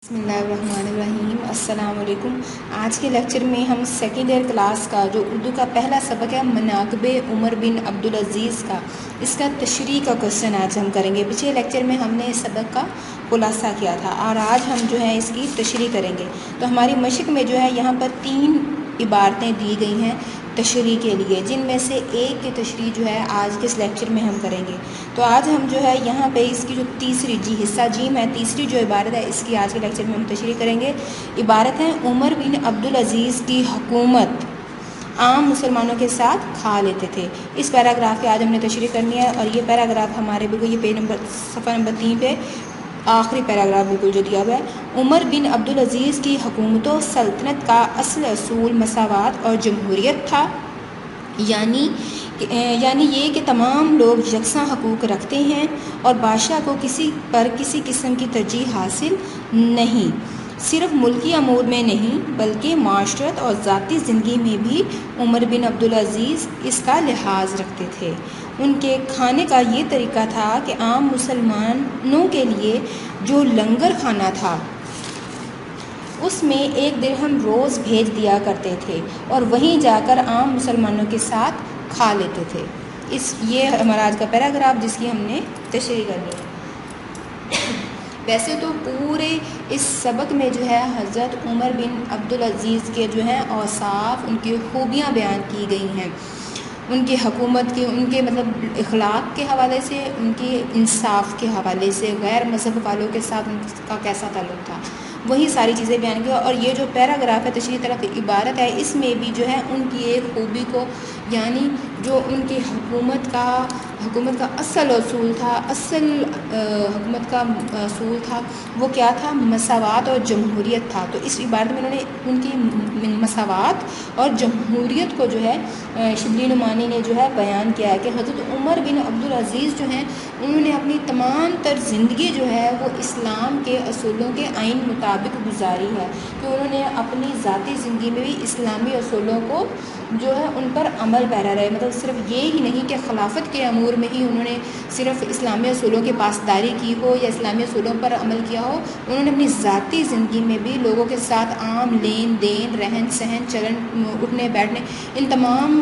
بسم اللہ الرحمن الرحیم۔ السلام علیکم۔ آج کے لیکچر میں ہم سیکنڈ ایئر کلاس کا جو اردو کا پہلا سبق ہے مناقب عمر بن عبدالعزیز کا، اس کا تشریح کا کوشچن آج ہم کریں گے۔ پچھلے لیکچر میں ہم نے اس سبق کا خلاصہ کیا تھا اور آج ہم جو ہے اس کی تشریح کریں گے۔ تو ہماری مشق میں جو ہے یہاں پر 3 عبارتیں دی گئی ہیں تشریح کے لیے، جن میں سے ایک کی تشریح جو ہے آج کے اس لیکچر میں ہم کریں گے۔ تو آج ہم جو ہے یہاں پہ اس کی جو تیسری حصہ جیم ہے، تیسری جو عبارت ہے اس کی آج کے لیکچر میں ہم تشریح کریں گے۔ عبارت ہے عمر بن عبدالعزیز کی حکومت عام مسلمانوں کے ساتھ کھا لیتے تھے۔ اس پیراگراف کی آج ہم نے تشریح کرنی ہے اور یہ پیراگراف ہمارے بالکل یہ صفحہ نمبر 3 پہ آخری پیراگراف بالکل جو دیا ہوا ہے۔ عمر بن عبدالعزیز کی حکومت و سلطنت کا اصل اصول مساوات اور جمہوریت تھا، یعنی یہ کہ تمام لوگ یکساں حقوق رکھتے ہیں اور بادشاہ کو کسی پر کسی قسم کی ترجیح حاصل نہیں۔ صرف ملکی امور میں نہیں بلکہ معاشرت اور ذاتی زندگی میں بھی عمر بن عبدالعزیز اس کا لحاظ رکھتے تھے۔ ان کے کھانے کا یہ طریقہ تھا کہ عام مسلمانوں کے لیے جو لنگر کھانا تھا اس میں 1 درہم روز بھیج دیا کرتے تھے اور وہیں جا کر عام مسلمانوں کے ساتھ کھا لیتے تھے۔ یہ ہمارا آج کا پیراگراف جس کی ہم نے تشریح کرنی ہے۔ ویسے تو پورے اس سبق میں جو ہے حضرت عمر بن عبدالعزیز کے جو ہیں اوصاف، ان کی خوبیاں بیان کی گئی ہیں، ان کی حکومت کی، ان کے اخلاق کے حوالے سے، ان کے انصاف کے حوالے سے، غیر مذہب والوں کے ساتھ ان کا کیسا تعلق تھا، وہی ساری چیزیں بیان کی۔ اور یہ جو پیراگراف ہے تشریح طرف عبارت ہے، اس میں بھی جو ہے ان کی ایک خوبی کو، یعنی جو ان کی حکومت کا اصل اصول تھا، حکومت کا اصول تھا وہ کیا تھا؟ مساوات اور جمہوریت تھا۔ تو اس عبارت میں انہوں نے ان کی مساوات اور جمہوریت کو جو ہے شبلی نعمانی نے جو ہے بیان کیا ہے کہ حضرت عمر بن عبدالعزیز جو ہیں انہوں نے اپنی تمام تر زندگی جو ہے وہ اسلام کے اصولوں کے عین مطابق گزاری ہے، کہ انہوں نے اپنی ذاتی زندگی میں بھی اسلامی اصولوں کو جو ہے ان پر عمل پیرا رہے۔ مطلب صرف یہ ہی نہیں کہ خلافت کے امور میں ہی انہوں نے صرف اسلامی اصولوں کی پاسداری کی ہو یا اسلامی اصولوں پر عمل کیا ہو، انہوں نے اپنی ذاتی زندگی میں بھی لوگوں کے ساتھ عام لین دین، رہن سہن، چلن، اٹھنے بیٹھنے، ان تمام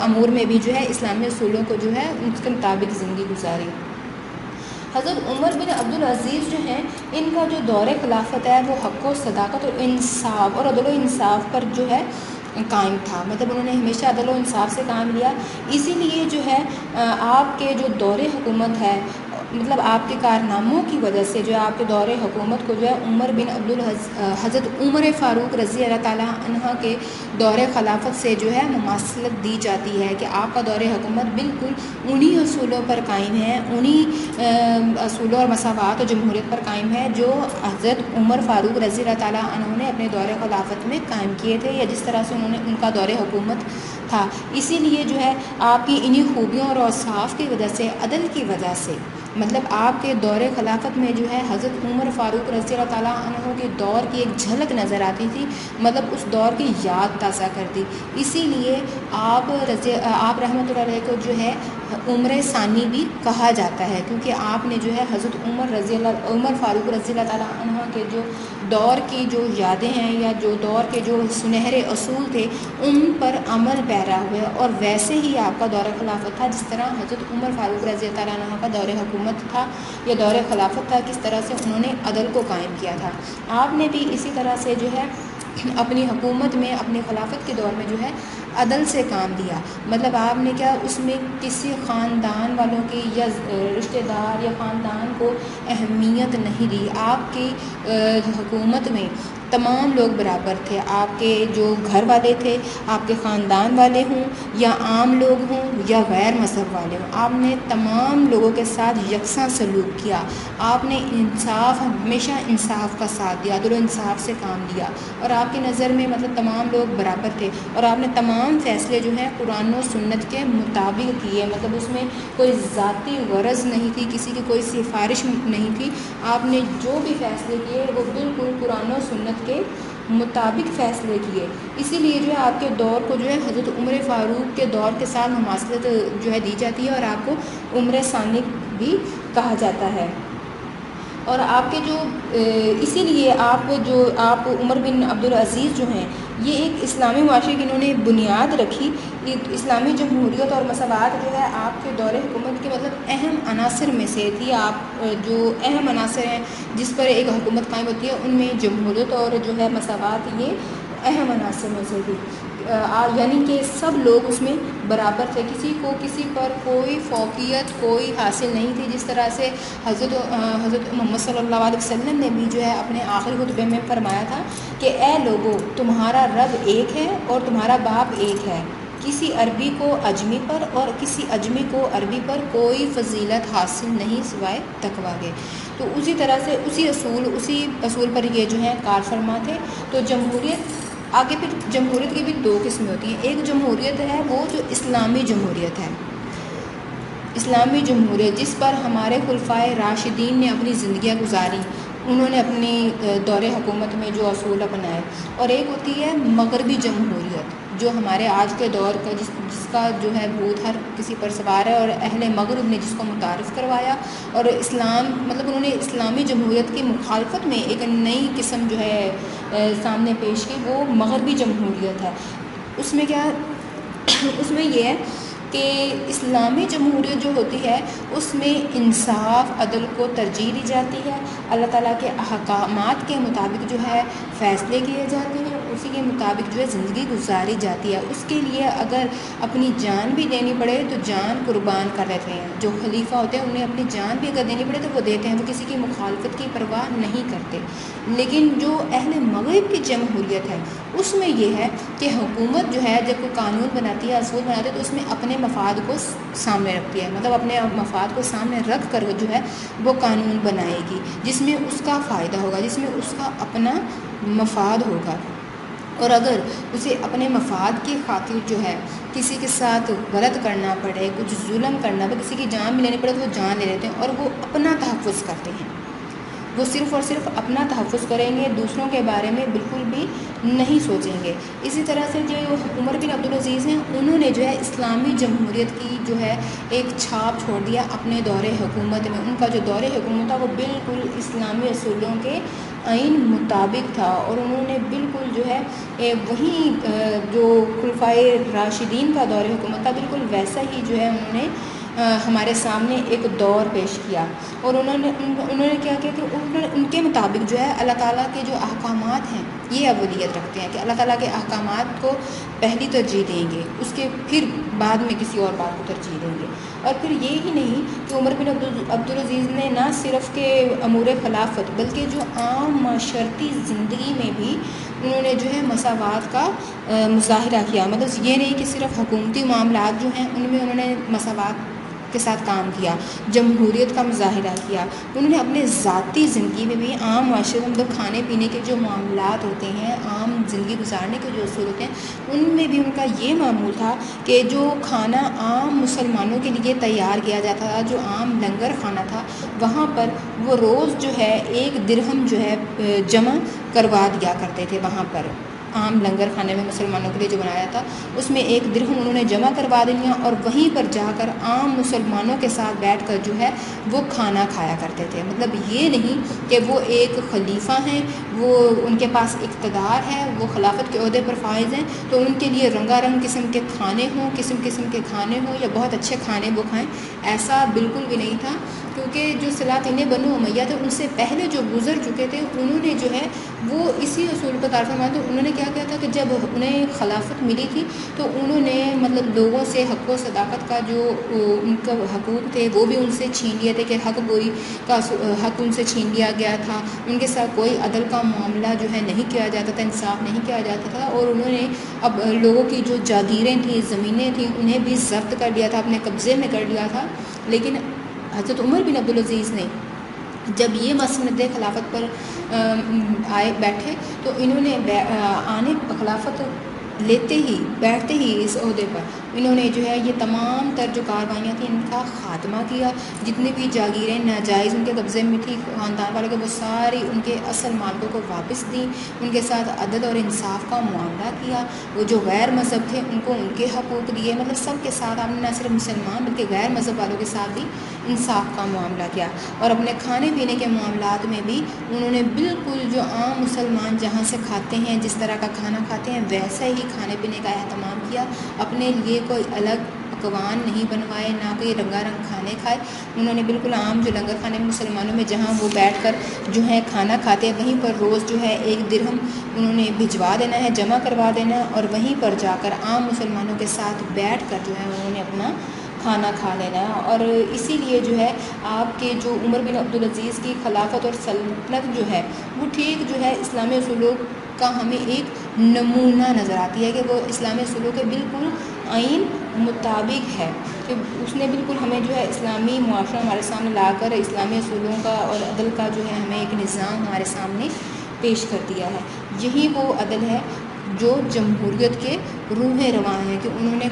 امور میں بھی جو ہے اسلامی اصولوں کو جو ہے اس کے مطابق زندگی گزاری۔ حضرت عمر بن عبدالعزیز جو ہیں ان کا جو دور خلافت ہے وہ حق و صداقت اور انصاف اور عدل و انصاف پر جو ہے قائم تھا۔ مطلب انہوں نے ہمیشہ عدل و انصاف سے کام لیا، اسی لیے جو ہے آپ کے جو دور حکومت ہے، مطلب آپ کے کارناموں کی وجہ سے جو ہے آپ کے دور حکومت کو جو ہے حضرت عمر فاروق رضی اللہ تعالیٰ عنہ کے دور خلافت سے جو ہے مماثلت دی جاتی ہے کہ آپ کا دور حکومت بالکل انہی اصولوں پر قائم ہے، انہی اصولوں اور مساوات اور جمہوریت پر قائم ہے جو حضرت عمر فاروق رضی اللہ تعالیٰ عنہ نے اپنے دور خلافت میں قائم کیے تھے، یا جس طرح سے انہوں نے ان کا دور حکومت تھا۔ اسی لیے جو ہے آپ کی انہی خوبیوں اور اوصاف کی وجہ سے، عدل کی وجہ سے، مطلب آپ کے دور خلافت میں جو ہے حضرت عمر فاروق رضی اللہ تعالیٰ عنہ کے دور کی ایک جھلک نظر آتی تھی، مطلب اس دور کی یاد تازہ کرتی۔ اسی لیے آپ رحمۃ اللہ علیہ کو جو ہے عمر ثانی بھی کہا جاتا ہے، کیونکہ آپ نے جو ہے حضرت عمر فاروق رضی اللہ تعالیٰ عنہ کے جو دور کی جو یادیں ہیں یا جو دور کے جو سنہرے اصول تھے ان پر عمل پیرا ہوئے، اور ویسے ہی آپ کا دور خلافت تھا جس طرح حضرت عمر فاروق رضی اللہ تعالیٰ عنہ کا دور حکومت تھا یا دور خلافت تھا، کس طرح سے انہوں نے عدل کو قائم کیا تھا۔ آپ نے بھی اسی طرح سے جو ہے اپنی حکومت میں، اپنی خلافت کے دور میں جو ہے عدل سے کام دیا۔ مطلب آپ نے کیا اس میں کسی خاندان والوں کی یا رشتہ دار یا خاندان کو اہمیت نہیں دی۔ آپ کی حکومت میں تمام لوگ برابر تھے، آپ کے جو گھر والے تھے، آپ کے خاندان والے ہوں یا عام لوگ ہوں یا غیر مذہب والے ہوں، آپ نے تمام لوگوں کے ساتھ یکساں سلوک کیا۔ آپ نے ہمیشہ انصاف کا ساتھ دیا، عدل و انصاف سے کام لیا، اور آپ کی نظر میں مطلب تمام لوگ برابر تھے، اور آپ نے تمام فیصلے جو ہیں قرآن و سنت کے مطابق کیے۔ مطلب اس میں کوئی ذاتی غرض نہیں تھی، کسی کی کوئی سفارش نہیں تھی، آپ نے جو بھی فیصلے کیے وہ بالکل قرآن و سنت کے مطابق فیصلے کیے۔ اسی لیے جو ہے آپ کے دور کو جو ہے حضرت عمر فاروق کے دور کے ساتھ مماثلت جو ہے دی جاتی ہے، اور آپ کو عمر ثانی بھی کہا جاتا ہے۔ اور آپ کے جو اسی لیے آپ عمر بن عبدالعزیز جو ہیں یہ ایک اسلامی معاشرے کی انہوں نے بنیاد رکھی. اسلامی جمہوریت اور مساوات جو ہے آپ کے دور حکومت کے مطلب اہم عناصر میں سے تھی. آپ جو اہم عناصر ہیں جس پر ایک حکومت قائم ہوتی ہے ان میں جمہوریت اور جو ہے مساوات یہ اہم عناصر میں سے تھی. یعنی کہ سب لوگ اس میں برابر تھے, کسی پر کوئی فوقیت کوئی حاصل نہیں تھی. جس طرح سے حضرت محمد صلی اللہ علیہ وسلم نے بھی جو ہے اپنے آخری خطبے میں فرمایا تھا کہ اے لوگو تمہارا رب ایک ہے اور تمہارا باپ ایک ہے. کسی عربی کو اجمی پر اور کسی اجمی کو عربی پر کوئی فضیلت حاصل نہیں سوائے تقویٰ کے. تو اسی طرح سے اسی اصول پر یہ جو ہے کار فرما تھے. تو جمہوریت آگے پھر جمہوریت کی بھی دو قسمیں ہوتی ہیں. ایک جمہوریت ہے وہ جو اسلامی جمہوریت ہے, اسلامی جمہوریت جس پر ہمارے خلفائے راشدین نے اپنی زندگیاں گزاری, انہوں نے اپنی دور حکومت میں جو اصول اپنائے. اور ایک ہوتی ہے مغربی جمہوریت جو ہمارے آج کے دور کا جس کا جو ہے بھوت ہر کسی پر سوار ہے, اور اہل مغرب نے جس کو متعارف کروایا. اور اسلام مطلب انہوں نے اسلامی جمہوریت کی مخالفت میں ایک نئی قسم جو ہے سامنے پیش کی, وہ مغربی جمہوریت ہے. اس میں کیا اس میں یہ ہے کہ اسلامی جمہوریت جو ہوتی ہے اس میں انصاف عدل کو ترجیح دی جاتی ہے. اللہ تعالیٰ کے احکامات کے مطابق جو ہے فیصلے کیے جاتے ہیں, اسی کے مطابق جو ہے زندگی گزاری جاتی ہے. اس کے لیے اگر اپنی جان بھی دینی پڑے تو جان قربان کر دیتے ہیں. جو خلیفہ ہوتے ہیں انہیں اپنی جان بھی اگر دینی پڑے تو وہ دیتے ہیں, وہ کسی کی مخالفت کی پرواہ نہیں کرتے. لیکن جو اہل مغرب کی جمہوریت ہے اس میں یہ ہے کہ حکومت جو ہے جب کوئی قانون بناتی ہے اصول بناتی ہے تو اس میں اپنے مفاد کو سامنے رکھتی ہے, مطلب اپنے مفاد کو سامنے رکھ کر جو ہے وہ قانون بنائے گی جس میں اس کا فائدہ ہوگا, جس میں اس کا اپنا مفاد ہوگا. اور اگر اسے اپنے مفاد کی خاطر جو ہے کسی کے ساتھ غلط کرنا پڑے, کچھ ظلم کرنا پڑے, کسی کی جان بھی لینے پڑے تو وہ جان لے لیتے ہیں, اور وہ اپنا تحفظ کرتے ہیں. وہ صرف اور صرف اپنا تحفظ کریں گے, دوسروں کے بارے میں بالکل بھی نہیں سوچیں گے. اسی طرح سے جو عمر بن عبدالعزیز ہیں انہوں نے جو ہے اسلامی جمہوریت کی جو ہے ایک چھاپ چھوڑ دیا اپنے دور حکومت میں. ان کا جو دور حکومت تھا وہ بالکل اسلامی اصولوں کے عین مطابق تھا, اور انہوں نے بالکل جو ہے وہیں جو خلفائے راشدین کا دور حکومت تھا بالکل ویسا ہی جو ہے انہوں نے ہمارے سامنے ایک دور پیش کیا. اور انہوں نے کیا کیا کہ ان کے مطابق جو ہے اللہ تعالیٰ کے جو احکامات ہیں یہ اولویت رکھتے ہیں کہ اللہ تعالیٰ کے احکامات کو پہلی ترجیح دیں گے, اس کے پھر بعد میں کسی اور بات کو ترجیح دیں گے. اور پھر یہ ہی نہیں کہ عمر بن عبدالعزیز نے نہ صرف کہ امور خلافت بلکہ جو عام معاشرتی زندگی میں بھی انہوں نے جو ہے مساوات کا مظاہرہ کیا. مطلب یہ نہیں کہ صرف حکومتی معاملات جو ہیں ان میں انہوں نے مساوات کے ساتھ کام کیا, جمہوریت کا مظاہرہ کیا. انہوں نے اپنے ذاتی زندگی میں بھی عام معاشرے میں مطلب کھانے پینے کے جو معاملات ہوتے ہیں, عام زندگی گزارنے کے جو اصول ہوتے ہیں ان میں بھی ان کا یہ معمول تھا کہ جو کھانا عام مسلمانوں کے لیے تیار کیا جاتا تھا, جو عام لنگر کھانا تھا, وہاں پر وہ روز جو ہے 1 درہم جو ہے جمع کروا دیا کرتے تھے. وہاں پر عام لنگر کھانے میں مسلمانوں کے لیے جو بنایا تھا اس میں 1 درہم انہوں نے جمع کروا دیا, اور وہیں پر جا کر عام مسلمانوں کے ساتھ بیٹھ کر جو ہے وہ کھانا کھایا کرتے تھے. مطلب یہ نہیں کہ وہ ایک خلیفہ ہیں, وہ ان کے پاس اقتدار ہے, وہ خلافت کے عہدے پر فائز ہیں تو ان کے لیے رنگا رنگ قسم کے کھانے ہوں, قسم کے کھانے ہوں یا بہت اچھے کھانے وہ کھائیں. ایسا بالکل بھی نہیں تھا, کیونکہ جو سلاطین بنو امیہ تھے ان سے پہلے جو گزر چکے تھے انہوں نے جو ہے وہ اسی اصول پر کار فرمایا. تو انہوں نے کیا کیا تھا کہ جب انہیں خلافت ملی تھی تو انہوں نے مطلب لوگوں سے حق و صداقت کا جو ان کا حقوق تھے وہ بھی ان سے چھین لیے تھے, کہ حق گوئی کا حق ان سے چھین لیا گیا تھا. ان کے ساتھ کوئی عدل کا معاملہ جو ہے نہیں کیا جاتا تھا, انصاف نہیں کیا جاتا تھا. اور انہوں نے اب لوگوں کی جو جاگیریں تھیں, زمینیں تھیں, انہیں بھی ضبط کر لیا تھا, اپنے قبضے میں کر لیا تھا. لیکن حضرت عمر بن عبدالعزیز نے جب یہ مسند خلافت پر آئے بیٹھے تو انہوں نے خلافت لیتے ہی بیٹھتے ہی اس عہدے پر انہوں نے جو ہے یہ تمام تر جو کاروائیاں تھیں ان کا خاتمہ کیا، جتنے بھی جاگیریں ناجائز ان کے قبضے میں تھی خاندان والوں کے وہ ساری ان کے اصل مالکوں کو واپس دیں، ان کے ساتھ عدل اور انصاف کا معاملہ کیا، وہ جو غیر مذہب تھے ان کو ان کے حقوق دیے، مطلب سب کے ساتھ آپ نے نہ صرف مسلمان بلکہ غیر مذہب والوں کے ساتھ بھی انصاف کا معاملہ کیا، اور اپنے کھانے پینے کے معاملات میں بھی انہوں نے بالکل جو عام مسلمان جہاں سے کھاتے ہیں جس طرح کا کھانا کھاتے ہیں ویسا ہی کھانے پینے کا اہتمام کیا، اپنے لیے کوئی الگ پکوان نہیں بنوائے، نہ کوئی رنگا رنگ کھانے کھائے، انہوں نے بالکل عام جو لنگر کھانے مسلمانوں میں جہاں وہ بیٹھ کر جو ہے کھانا کھاتے ہیں وہیں پر روز جو ہے 1 درہم انہوں نے بھجوا دینا ہے، جمع کروا دینا ہے، اور وہیں پر جا کر عام مسلمانوں کے ساتھ بیٹھ کر جو ہے انہوں نے اپنا کھانا کھا لینا ہے، اور اسی لیے جو ہے آپ کے جو عمر بن عبدالعزیز کی خلافت اور سلطنت جو ہے وہ ٹھیک جو ہے اسلامی اصولوں کا ہمیں ایک نمونہ نظر آتی ہے کہ وہ اسلامی اصولوں کے بالکل عین مطابق ہے، کہ اس نے بالکل ہمیں جو ہے اسلامی معاشرہ ہمارے سامنے لا کر اسلامی اصولوں کا اور عدل کا جو ہے ہمیں ایک نظام ہمارے سامنے پیش کر دیا ہے۔ یہی وہ عدل ہے جو جمہوریت کے روح رواں ہے، کہ انہوں نے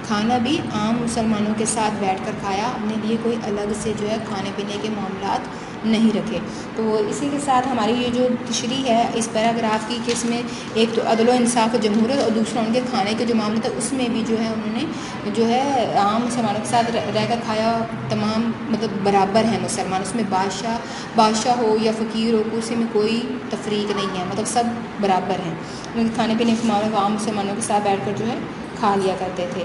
کھانا بھی عام مسلمانوں کے ساتھ بیٹھ کر کھایا، اپنے لیے کوئی الگ سے جو ہے کھانے پینے کے معاملات نہیں رکھے۔ تو اسی کے ساتھ ہماری یہ جو تشریح ہے اس پیراگراف کی، کہ اس میں ایک تو عدل و انصاف و جمہوریت، اور دوسرا ان کے کھانے کے جو معاملے تھے اس میں بھی جو ہے انہوں نے جو ہے عام مسلمانوں کے ساتھ رہ کر کھایا، تمام مطلب برابر ہیں مسلمان، اس میں بادشاہ ہو یا فقیر ہو اسی میں کوئی تفریق نہیں ہے، مطلب سب برابر ہیں، ان کے کھانے پینے کے معاملے میں عام مسلمانوں کے ساتھ بیٹھ کر جو ہے کھا لیا کرتے تھے۔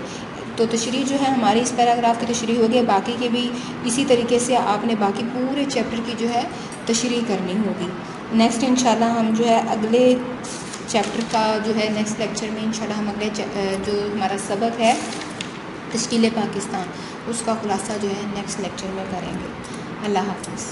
تو تشریح جو ہے ہماری اس پیراگراف کی تشریح ہوگی، باقی کے بھی اسی طریقے سے آپ نے باقی پورے چیپٹر کی جو ہے تشریح کرنی ہوگی۔ نیکسٹ انشاءاللہ ہم جو ہے اگلے چیپٹر کا جو ہے نیکسٹ لیکچر میں انشاءاللہ ہم اگلے جو ہمارا سبق ہے تشکیل پاکستان اس کا خلاصہ جو ہے نیکسٹ لیکچر میں کریں گے۔ اللہ حافظ۔